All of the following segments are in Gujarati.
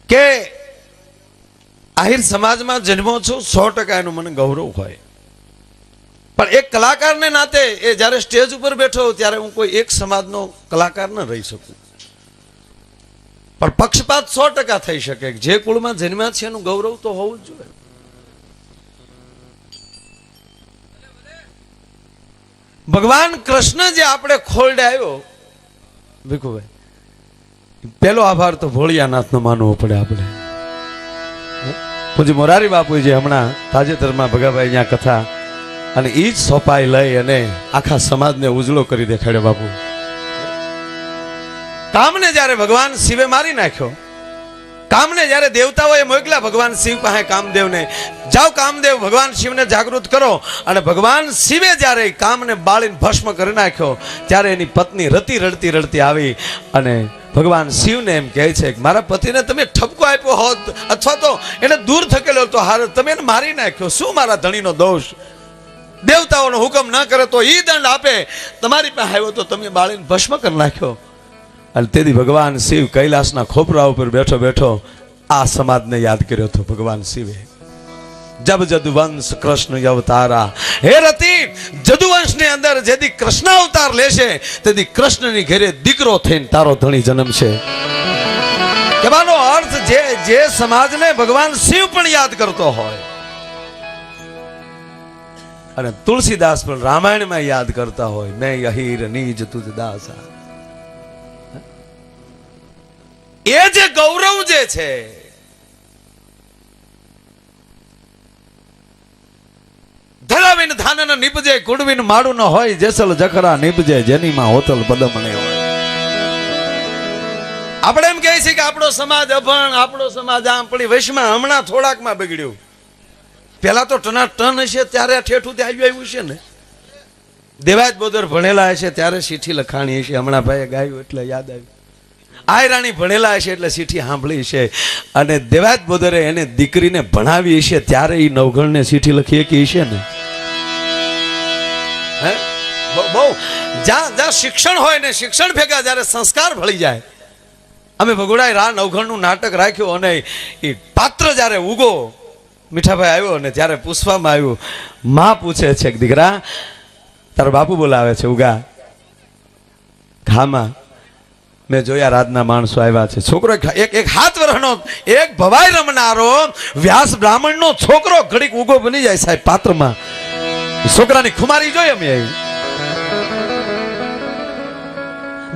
કે આહિર સમાજમાં જન્મો છું 100% એનું મને ગૌરવ હોય, પણ એક કલાકારને નાતે એ જ્યારે સ્ટેજ ઉપર બેઠો ત્યારે હું કોઈ એક સમાજનો કલાકાર ન રહી શકું. પણ પક્ષપાત 100% થઈ શકે. જે કુળમાં જન્મ્યા છે એનું ગૌરવ તો હોવું જ જોઈએ. ભગવાન કૃષ્ણ જે આપણે ખોરડે આવ્યો ભીખુભાઈ, પેલો આભાર તો ભોળિયાનાથનો માનવો પડે આપણે. પૂજ્ય મોરારી બાપુજી હમણાં તાજેતરમાં ભગાભાઈ અહીંયા કથા અને એ જ સોપાઈ લઈ અને આખા સમાજને ઉજળો કરી દેખાડ્યો. બાપુ કામને જ્યારે ભગવાન શિવે મારી નાખ્યો, કામને જ્યારે દેવતાઓએ મોકલ્યા ભગવાન શિવ પાસે કામદેવને, જાઓ કામદેવ ભગવાન શિવને જાગૃત કરો, અને ભગવાન શિવે જ્યારે કામને બાળીને ભસ્મ કરી નાખ્યો ત્યારે એની પત્ની રતી રડતી રડતી આવી અને ભગવાન શિવને એમ કહે છે કે મારા પતિને તમે ઠપકો આપ્યો હોત અથવા તો એને દૂર થકેલો તો હાર, તમે એને મારી નાખ્યો, શું મારા ધણીનો દોષ? દેવતાઓનો હુકમ ન કરે તો ઈ દંડ આપે, તમારી પાસે આવ્યો તો તમે બાળીને ભસ્મ કરી નાખ્યો. અને તેથી ભગવાન શિવ કૈલાસના ખોપરા ઉપર બેઠો બેઠો આ સમાજને યાદ કર્યો હતો. ભગવાન શિવે જબ જદુવંશ કૃષ્ણ અવતારા, હે રતિ, જદુવંશની અંદર જેથી કૃષ્ણ અવતાર લેશે તેથી કૃષ્ણની ઘરે દીકરો થઈને તારો ધણી જન્મશે. કહેવાનો અર્થ જે સમાજને ભગવાન શિવ પણ યાદ કરતો હોય અને તુલસીદાસ પણ રામાયણમાં યાદ કરતા હોય, મેં અહીર નીજ તુજ દાસા, એ જે ગૌરવ જે છે ધરાવીને ધાનન નીપજે, કુડવીન માડું ન હોય, જેસલ જખરા નીપજે, જેની માં હોતલ પદમણે હોય. આપણે એમ કહે છે કે આપણો સમાજ અભણ, આપણો સમાજ આપણી વૈશમાં હમણાં થોડાકમાં બગડ્યું. પેલા તો ટના ટન હશે ત્યારે ઠેઠું ત્યાં આવ્યું છે ને. દેવાજ બોદર ભણેલા હશે ત્યારે ચીઠી લખાણી હશે, હમણાં ભાઈએ ગાયું એટલે યાદ આવ્યું. આયરાણી ભણેલા હશે એટલે ચીઠી સાંભળી છે, અને દેવાજ બોદરે એને દીકરીને ભણાવી છે ત્યારે એ નવઘણને ચીઠી લખી કે છે ને. હે બહુ જ્યાં શિક્ષણ હોય ને, શિક્ષણ ભેગા જ્યારે સંસ્કાર ભળી જાય. અમે ભગોડાએ નવઘણનું નાટક રાખ્યું અને એ પાત્ર જ્યારે ઉગો મીઠાભાઈ આવ્યો અને ત્યારે પૂછવામાં આવ્યું, માં પૂછે છે કે દીકરા તારો બાપુ બોલાવે છે ઉગા. ખામાં મેં જોયા રાજના માણસો આવ્યા છે. છોકરો એક 7 વર્ષનો એક ભવાઈ રમનારો વ્યાસ બ્રાહ્મણનો છોકરો ઘડીક ઉગો બની જાય સાહેબ પાત્રમાં. છોકરાની ખુમારી જોઈ અમે.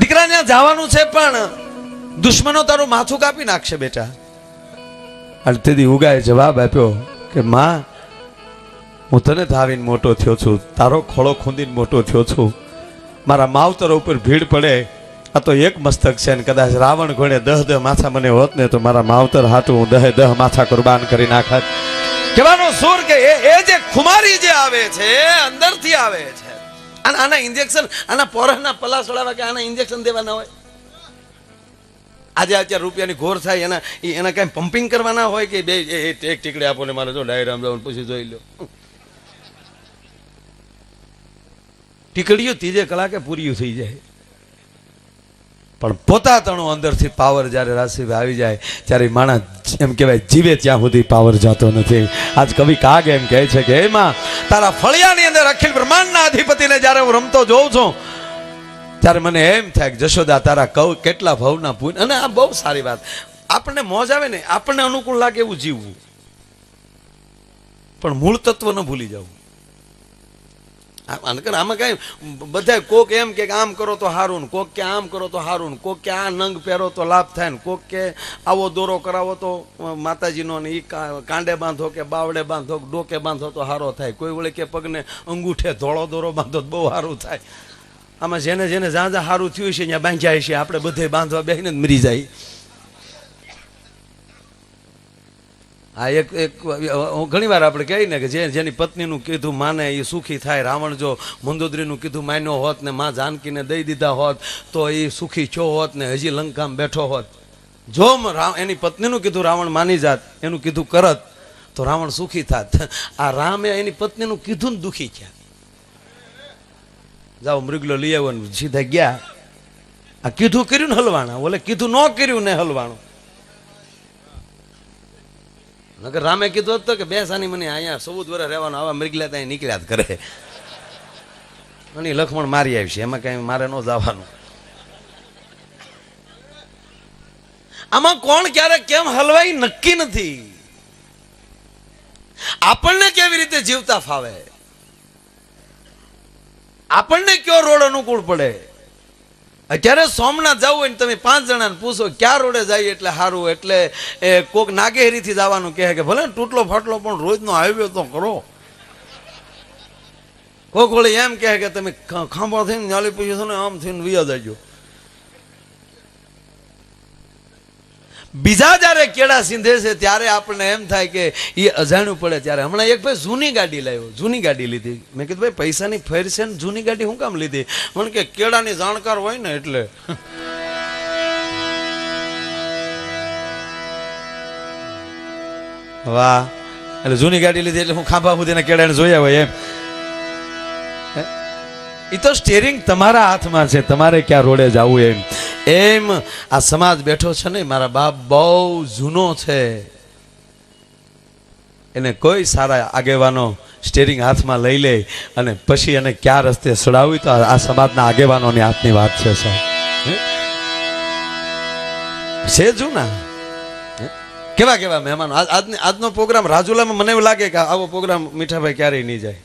દીકરા ત્યાં જવાનું છે પણ દુશ્મનો તારું માથું કાપી નાખશે બેટા. અને તેથી ઉગાએ જવાબ આપ્યો કે માં, હું તને ધાવીને મોટો થયો છું, તારો ખોળો ખૂંદીને મોટો થયો છું. મારા માવતર ઉપર ભીડ પડે આ તો એક મસ્તક છે, ને કદાચ રાવણ ઘોડે 10 માથા મને હોત ને તો મારા માવતર હાટું હું 10 માથા કુરબાન કરી નાખત. કહેવાનો સુર કે એ જે ખુમારી જે આવે છે અંદરથી આવે છે. આના ઇન્જેક્શન, આના પોરના પલા છોડાવવા કે આના ઇન્જેક્શન દેવાના હોય? આજે અત્યારે રૂપિયાની ઘોર થાય એના કઈ પમ્પિંગ કરવાના હોય કે બે એક ટીકડી આપો ને મારે જો ડાયરામ જવાનું પછી જોઈ લો. ટીકડીઓ 3 કલાકે પૂરી થઈ જાય, પણ પોતાતણો અંદરથી પાવર જ્યારે રાશિ આવી જાય ત્યારે માણસ એમ કહેવાય જીવે ત્યાં સુધી પાવર જતો નથી. આજ કવિ કાગ એમ કહે છે કે એમાં તારા ફળિયાની અંદર અખિલ બ્રહ્માંડના અધિપતિને જ્યારે હું રમતો જોઉં છું ત્યારે મને એમ થાય કે જશોદા તારા કેટલા ભવના પૂન. અને આ બહુ સારી વાત, આપણને મોજ આવે ને, આપણને અનુકૂળ લાગે એવું જીવવું, પણ મૂળ તત્વ ન ભૂલી જવું. આમાં કઈ બધા કોક એમ કે આમ કરો તો હારું, કોક કે આમ કરો તો હારું, કોક કે આ નંગ પહેરો તો લાભ થાય, ને કોક કે આવો દોરો કરાવો તો માતાજીનો, ને ઈ કાંડે બાંધો કે બાવડે બાંધો ડોકે બાંધો તો હારો થાય, કોઈ વળે કે પગને અંગૂઠે ધોળો દોરો બાંધો બહુ સારું થાય. આમાં જેને જેને જ્યાં જ્યાં સારું થયું છે ત્યાં બાંધ્યા છે, આપણે બધે બાંધવા બેસીને જ મરી જાય. આ એક ઘણી વાર આપણે કહીએ ને કે જેની પત્નીનું કીધું માને એ સુખી થાય. રાવણ જો મંદોદરીનું કીધું માન્યો હોત ને માં જાનકીને દઈ દીધા હોત તો એ સુખી છો હોત ને હજી લંકામાં બેઠો હોત. જો એની પત્નીનું કીધું રાવણ માની જાત, એનું કીધું કરત તો રાવણ સુખી થાત. આ રામે એની પત્નીનું કીધું ને દુખી થયા. જાઓ મૃગલો લઈ આવ્યો ને સીધા ગયા. આ કીધું કર્યું ને હલવાણા, ઓલે કીધું ન કર્યું ને હલવાણું. નકર રામે કીધું હતું કે બે સાની મને અહીંયા 14 વર્ષ રહેવાનું, આવા મૃગલા ત્યાં નીકળ્યા જ કરે. અને લક્ષ્મણ મારી આવી છે, એમાં કઈ મારે ન જવાનું. આમાં કોણ ક્યારે કેમ હલવાઈ નક્કી નથી. આપણને કેવી રીતે જીવતા ફાવે, આપણને કયો રોડ અનુકૂળ પડે. અત્યારે સોમનાથ જવું હોય ને તમે 5 જણાને પૂછો ક્યાં રોડે જાય એટલે સારું, એટલે કોક નાગેરીથી જવાનું કહે કે ભલે તૂટલો ફાટલો પણ રોજનો હાઈવે તો કરો. કોક વળી એમ કહે કે તમે ખાંભા થઈને નાલી પૂછ્યું ને આમ થઈને વિયા જજો. બીજા જયારે કેળા સીંધે છે ત્યારે આપણને એમ થાય કે એ અજાણ્યું પડે. ત્યારે હમણાં એક ભાઈ જૂની ગાડી લાવ્યો, જૂની ગાડી લીધી. મેં કીધું ભાઈ પૈસાની ફેર છે ને જૂની ગાડી શું કામ લીધી? મને કે કેળાની જાણકાર હોય ને એટલે. વાહ, એટલે જૂની ગાડી લીધી એટલે હું ખાંભા સુધીના કેળાને જોયા હોય એમ. એ તો સ્ટેરિંગ તમારા હાથમાં છે, તમારે ક્યાં રોડે જવું એમ. એમ આ સમાજ બેઠો છે ને, મારા બાપ બહુ જૂનો છે, એને કોઈ સારા આગેવાનો સ્ટેરિંગ હાથમાં લઈ લે અને પછી એને ક્યાં રસ્તે સડાવી તો આ સમાજના આગેવાનોની હાથની વાત છે સાહેબ. છે જૂના કેવા કેવા મહેમાનો. આજનો પ્રોગ્રામ રાજુલામાં મને એવું લાગે કે આવો પ્રોગ્રામ મીઠાભાઈ ક્યારેય નહીં જાય.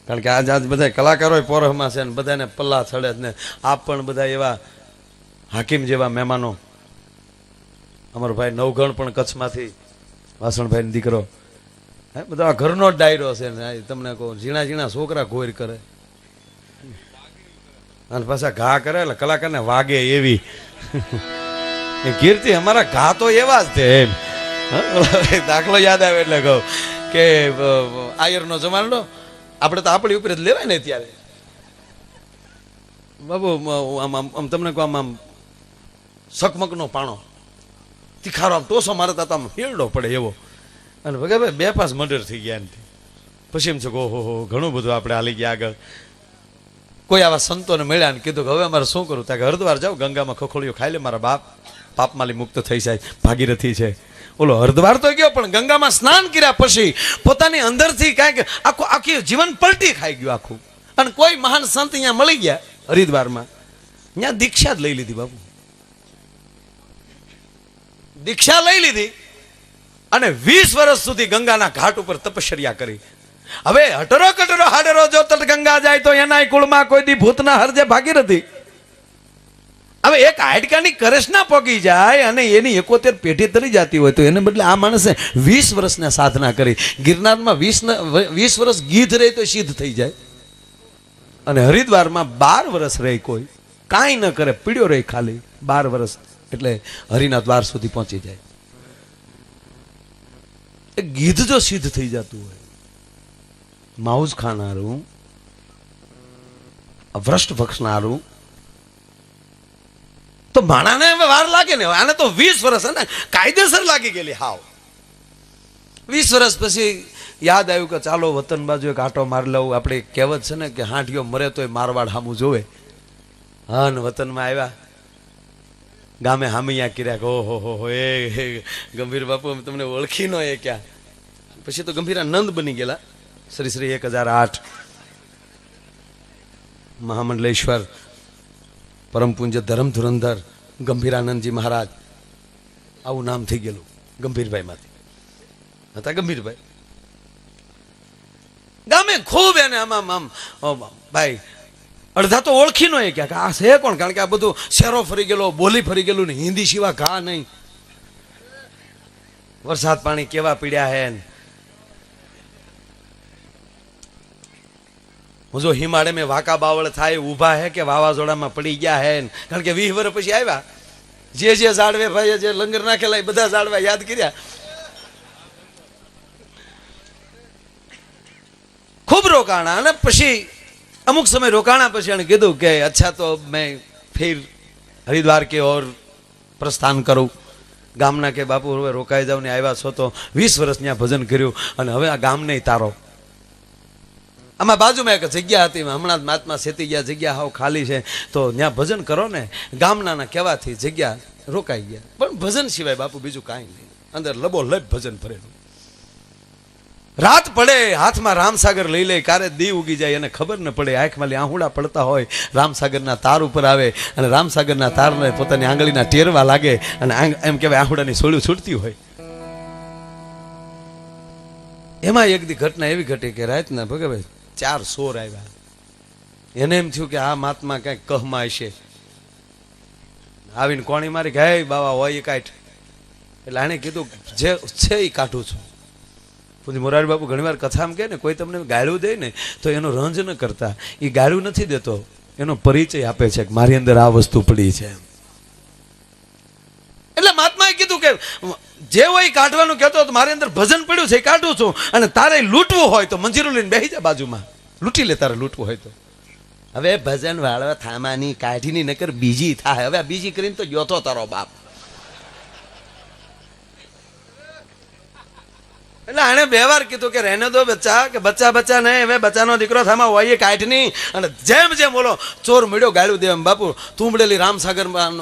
કારણ કે આજ બધા કલાકારો પોરહમાં છે ને બધાને પલ્લા ચડે ને. આપ પણ બધા એવા હાકીમ જેવા મહેમાનો. અમારો ભાઈ નવગણ પણ કચ્છમાંથી, વાસણભાઈ દીકરો, બધા ઘરનો જ ડાયરો છે ને. તમને કહું ઝીણા ઝીણા છોકરા ઘોર કરે અને પાછા ઘા કરે એટલે કલાકારને વાગે એવી કીર્તિ. અમારા ઘા તો એવા જ છે એમ. દાખલો યાદ આવે એટલે કહું કે આયરનો જમાનો આપણે તો આપણી ઉપર જ લેવાય ને. ત્યારે બાબુ આમ તમને કહું આમ સકમકનો પાણો તીખારો આમ ટોસો મારતા તો આમ હેરડો પડે એવો. અને ભગાભાઈ 2-5 મર્ડર થઈ ગયા એનાથી. પછી એમ છે કે ઓહો ઘણું બધું આપણે હાલી ગયા આગળ. કોઈ આવા સંતોને મળ્યા ને કીધું કે હવે અમારે શું કરું? ત્યાં હરિદ્વાર જાઓ, ગંગામાં ખોખોળીઓ ખાઈ લે, મારા બાપ પાપમાલી મુક્ત થઈ જાય, ભાગીરથી છે. ઓલો હરિદ્વાર તો ગયો પણ ગંગામાં સ્નાન કર્યા પછી પોતાની અંદરથી કાંઈક આખી જીવન પલટી ખાઈ ગયું આખું. અને કોઈ મહાન સંત અહીંયા મળી ગયા હરિદ્વારમાં, ત્યાં દીક્ષા જ લઈ લીધી બાપુ. દીક્ષા લઈ લીધી અને 20 વર્ષ સુધી ગંગાના ઘાટ ઉપર તપશ્ચર્યા કરી. હવે હટરો કટરો હાડરો જો તટ ગંગા જાય તો એના કુળમાં કોઈ દી ભૂતના હરજે ભાગીરથી. હવે એક હાડકાની કરશના પોગી જાય અને એની 71 પેઢી તરી જતી હોય તો એને બદલે આ માણસે 20 વર્ષની સાધના કરી. ગિરનારમાં 20 વર્ષ ગીધ રહે તો સિદ્ધ થઈ જાય. અને હરિદ્વારમાં 12 વર્ષ રહે, કોઈ કાંઈ ન કરે, પીડ્યો રહે ખાલી 12 વર્ષ, એટલે હરિના દ્વાર સુધી પહોંચી જાય. એ ગીધ જો સિદ્ધ થઈ જતું હોય, માઉસ ખાનારું, ભ્રષ્ટ ભક્ષનારું, તો માણાને હવે વાર લાગે ને. આને તો 20 વર્ષ ને કાયદેસર લાગી ગયેલી હાવ. 20 વર્ષ પછી યાદ આવ્યું કે ચાલો વતન બાજુ એક આંટો મારી લઉં. આપણે કહેવત છે ને કે હાંઠિયો મરે તોય મારવાડ હામું જોવે. હા ને વતનમાં આવ્યા, ગામે હામિયા કર્યા કે ઓહો હો એ ગંભીર બાપુ તમને ઓળખી નો એ ક્યાં. પછી તો ગંભીરાનંદ બની ગયેલા. શ્રી શ્રી 1008 મહામંડલેશ્વર પરમ પૂજ્ય ધર્મ ધુરંધર ગંભીરાનંદજી મહારાજ, આવું નામ થઈ ગયેલું ગંભીરભાઈ માંથી હતા. ગંભીરભાઈ ગામે ખૂબ એને આમ ભાઈ અડધા તો ઓળખી નો એ ક્યાં આ છે કોણ. કારણ કે આ બધું શેરો ફરી ગયેલો, બોલી ફરી ગયેલું ને હિન્દી સિવાય ઘા નહીં. વરસાદ પાણી કેવા પીડ્યા હે. હું જો હિમાડે મેં વાંકા બાવળ થાય ઊભા હે કે વાવાઝોડામાં પડી ગયા હે. કારણ કે 20 વર્ષ પછી આવ્યા, જે ઝાડવે ભાઈ જે લંગર નાખેલા બધા ઝાડવા યાદ કર્યા. ખૂબ રોકાણા અને પછી અમુક સમય રોકાણા પછી એને કીધું કે અચ્છા તો મેં ફિર હરિદ્વાર કે ઓર પ્રસ્થાન કરું. ગામના કે બાપુ હવે રોકાઈ જાવ ને આવ્યા છો તો 20 વર્ષ ત્યાં ભજન કર્યું અને હવે આ ગામ નહીં તારો. આમાં બાજુમાં એક જગ્યા હતી, હમણાં જ મહાત્મા સેતી ગયા, જગ્યા હાવ ખાલી છે તો ત્યાં ભજન કરો ને. ગામના કહેવાથી જગ્યા રોકાઈ ગયા, પણ ભજન સિવાય બાપુ બીજું કાંઈ નહીં. અંદર લબો લબ ભજન ભરેલું. રાત પડે હાથમાં રામસાગર લઈ લે, કારે દી ઉગી જાય એને ખબર ન પડે, આંખમાં આહુડા પડતા હોય, રામસાગરના તાર ઉપર આવે અને રામસાગરના તારને પોતાની આંગળીના ટેરવા લાગે અને એમ કહેવાય આહુડાની સોળું છૂટતી હોય. એમાં એક દી ઘટના એવી ઘટી કે રાતના ભગવે 4 સોર આવ્યા. એને એમ થયું કે આ મહાત્મા કઈક કહમાં હશે, આવીને કોણી મારી કે હે બાવા હોય એ કાઢ. એટલે આને કીધું જે છે એ કાઢું છું. પૂજ્ય મોરારી બાપુ ઘણીવાર કથામાં કહે ને કોઈ તમને ગાળું દે ને તો એનો રંજ ન કરતા, એ ગાળું નથી દેતો, એનો પરિચય આપે છે કે મારી અંદર આ વસ્તુ પડી છે. એટલે મહાત્માએ કીધું કે જે હોય કાઢવાનું કહેતો તો મારી અંદર ભજન પડ્યું છે એ કાઢું છું, અને તારે લૂંટવું હોય તો મંજીરું લઈને બેસી જા બાજુમાં, લૂંટી લે તારે લૂંટવું હોય તો. હવે ભજન વાળવા થામાની કાઢીની નકર બીજી થાય. હવે આ બીજી કરીને તો ગયો તો તારો બાપ. એટલે આને 2 વાર કીધું કે રહેને દો બચ્ચા, કે બચ્ચા નહીં, હવે બચ્ચાનો દીકરો થામા હોય કાઢની. અને જેમ જેમ બોલો ચોર મળ્યો ગાળું દે એમ બાપુ તુંબડેલી રામસાગરમાં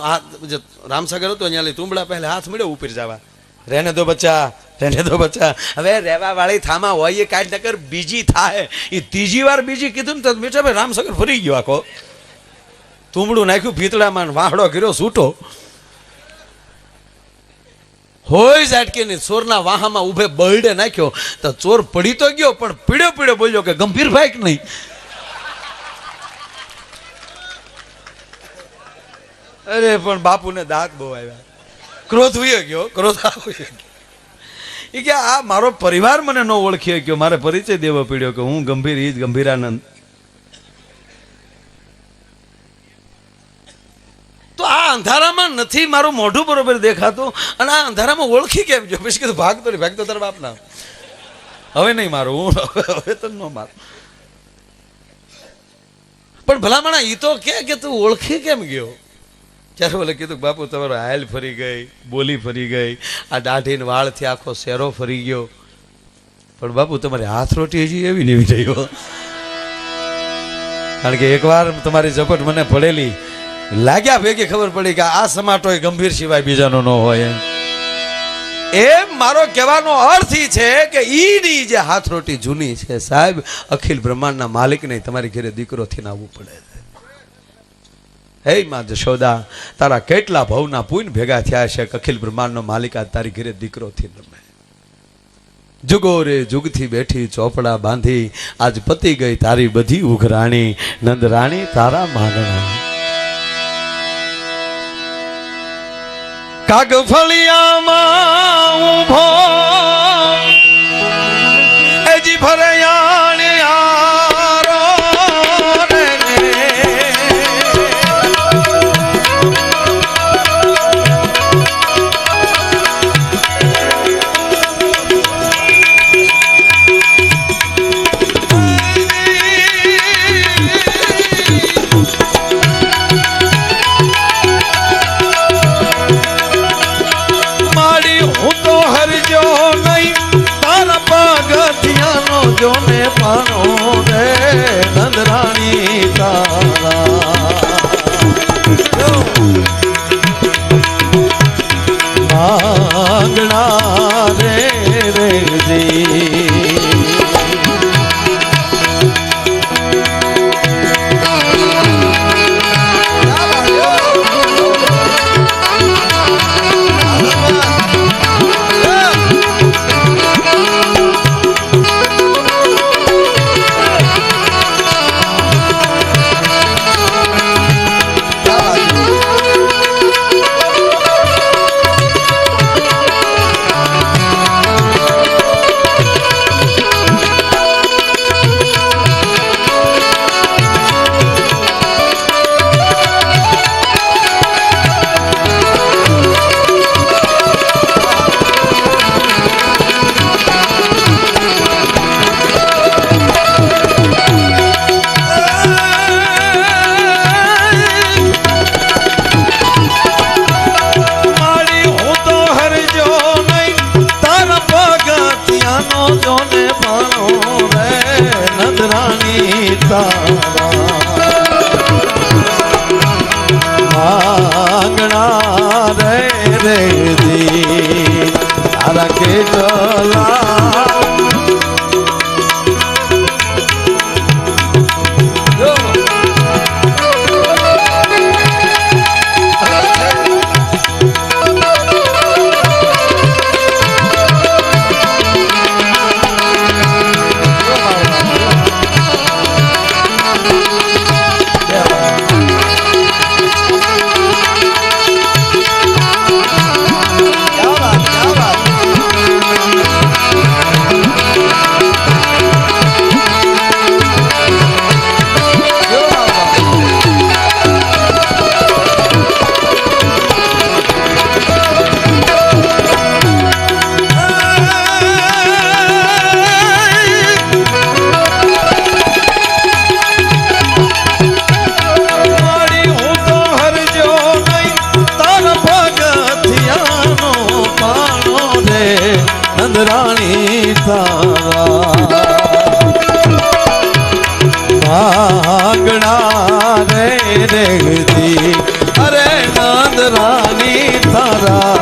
રામસાગર હતો અહીંયા તુંબડા પહેલા હાથ મળ્યો ઉપર જવા. રહેને દો બચ્ચા, રહેને દો બચ્ચા. હવે રહેવા વાળી થામા હોય કાઢ નકર બીજી થાય. એ ત્રીજી વાર બીજી કીધું ને તો મીઠા ભાઈ રામસાગર ફરી ગયો આખો. તુંબડું નાખ્યું ભીતડામાં, વાહડો કર્યો છૂટો. હોય ઝાટકી ને ચોરના વાહામાં ઉભે બળડે નાખ્યો તો ચોર પડી તો ગયો પણ પીડ્યો બોલ્યો કે ગંભીર ભાઈ કે નહીં. અરે પણ બાપુને દાંત બહુ આવ્યા, ક્રોધ વયો ગયો, ક્રોધ આવ્યો ગયો. એ કે આ મારો પરિવાર મને ન ઓળખી ગયો, મારે પરિચય દેવો પડ્યો કે હું ગંભીર, ઈ જ ગંભીરાનંદ. તો આ અંધારામાં નથી મારું મોઢું બરોબર દેખાતું, અને આ અંધારામાં ઓળખી કેમ ગયો? પછી કીધું ભાગતો તારા બાપના, હવે નહીં મારું, હવે તો ન મારું. પણ ભલામણા ઈ તો કે તું ઓળખી કેમ ગયો? ત્યારે બોલે કીધું બાપુ તમારો હાલ ફરી ગઈ, બોલી ફરી ગઈ, આ દાઢીને વાળથી આખો શેરો ફરી ગયો, પણ બાપુ તમારી હાથ રોટી હજી એવી ને એવી રહ્યો. કારણ કે એકવાર તમારી ઝપટ મને પડેલી, લાગ્યા ભેગી ખબર પડી કે આ સમાટો એ ગંભીર સિવાય બીજાનો ન હોય. એમ મારો કહેવાનો અર્થ ઈ છે કે ઈની જે હાથ રોટી જૂની છે સાહેબ, અખિલ બ્રહ્માંડના માલિક નહીં તમારી ઘરે દીકરો થઈને આવવું પડે. હે માં જશોદા, તારા કેટલા ભવના પુણ્ય ભેગા થયા છે કે અખિલ બ્રહ્માંડનો માલિક આજ તારી ઘરે દીકરો થઈને રમે. જુગો રે જુગથી બેઠી ચોપડા બાંધી, આજ પતી ગઈ તારી બધી ઉઘરાણી, નંદ રાણી તારા માંગણા. કાગફળિયામાં ઊભો એજી ભરયાણે આરો જોને પાનો રે નંદરાણી તારા માંગણા રે રેજી. માંગણા રે રે દી તારા કેટલા રાણી તારા માંગણા રે રેગતી અરે નંદ રાણી તારા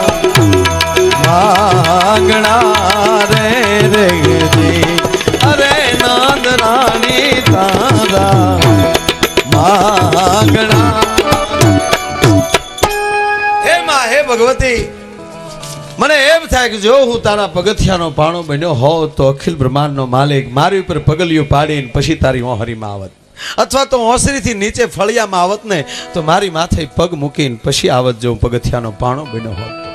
માંગણા રે રેગતી અરે નંદ રાણી તારા માંગણા હે માં હે ભગવતી મને એમ થાય કે જો હું તારા પગથિયાનો પાણો બન્યો હોઉં તો અખિલ બ્રહ્માંડનો માલિક મારી ઉપર પગલિયું પાડીને પછી તારી ઓહરીમાં આવત અથવા તો ઓસરીથી નીચે ફળિયામાં આવત ને તો મારી માથે પગ મૂકીને પછી આવત જો હું પગથિયાનો પાણો બન્યો હોત